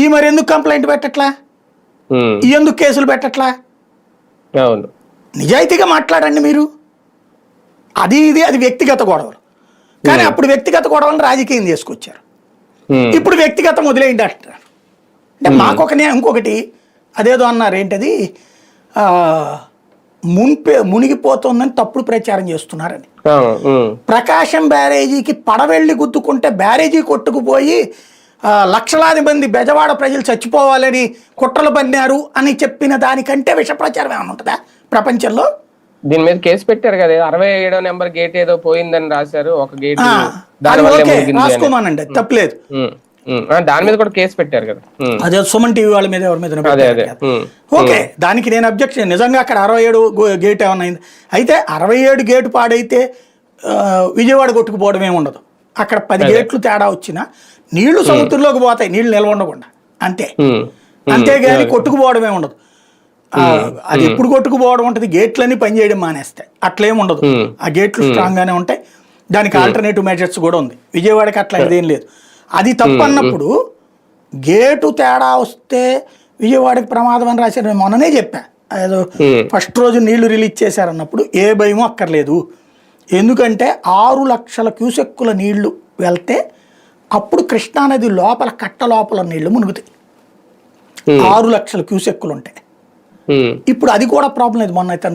ఈ మరి ఎందుకు కంప్లైంట్ పెట్టట్లా, ఎందుకు కేసులు పెట్టట్లా? అవును, నిజాయితీగా మాట్లాడండి మీరు. అది వ్యక్తిగత గొడవలు, కానీ అప్పుడు వ్యక్తిగత గొడవలను రాజకీయం చేసుకొచ్చారు. ఇప్పుడు వ్యక్తిగతం వదిలేయండి అంటారు. అంటే మాకొకనే ఇంకొకటి అదేదో అన్నారు, ఏంటది మునిగిపోతుందని తప్పుడు ప్రచారం చేస్తున్నారని. ప్రకాశం బ్యారేజీకి పడవెళ్ళి గుద్దుకుంటే బ్యారేజీ కొట్టుకుపోయి లక్షలాది మంది బెజవాడ ప్రజలు చచ్చిపోవాలని కుట్రలు పన్నారు అని చెప్పిన దానికంటే విష ప్రచారం ఏమైనా ఉంటుందా ప్రపంచంలో? దీని మీద కేసు పెట్టారు కదా, 67వ నెంబర్ గేట్ ఏదో పోయిందని రాశారు, ఒక గేట్ రాసుకోమానండి, తప్పలేదు. దాని మీద కూడా కేసు పెట్టారు కదా, అదే సుమన్ టీవీ వాళ్ళ మీద ఎవరి మీద. ఓకే, దానికి నేను అబ్జెక్షన్. నిజంగా అక్కడ 67 గేట్ ఏమన్నా అయింది అయితే 67 గేటు పాడైతే విజయవాడ కొట్టుకుపోవడం ఏమి ఉండదు. అక్కడ 10 గేట్లు తేడా వచ్చినా నీళ్లు సముద్రంలోకి పోతాయి, నీళ్లు నిల్వ ఉండకుండా, అంతే. అంతేగాని కొట్టుకుపోవడమే ఉండదు. అది ఎప్పుడు కొట్టుకుపోవడం ఉంటుంది, గేట్లన్నీ పనిచేయడం మానేస్తాయి, అట్లేమి ఉండదు. ఆ గేట్లు స్ట్రాంగ్ గానే ఉంటాయి. దానికి ఆల్టర్నేటివ్ మెజర్స్ కూడా ఉంది. విజయవాడకి అట్లా ఇదేం లేదు. అది తప్పు అన్నప్పుడు గేటు తేడా వస్తే విజయవాడకి ప్రమాదం అని రాశారు. మొన్ననే చెప్పా, ఏదో ఫస్ట్ రోజు నీళ్లు రిలీజ్ చేశారన్నప్పుడు ఏ భయమో అక్కర్లేదు. ఎందుకంటే 6 లక్షల క్యూసెక్కుల నీళ్లు వెళ్తే అప్పుడు కృష్ణానది లోపల కట్ట లోపల నీళ్లు మునుగుతాయి. 6 లక్షల క్యూసెక్కులు ఉంటాయి. ఇప్పుడు అది కూడా ప్రాబ్లం లేదు. మొన్న అయితే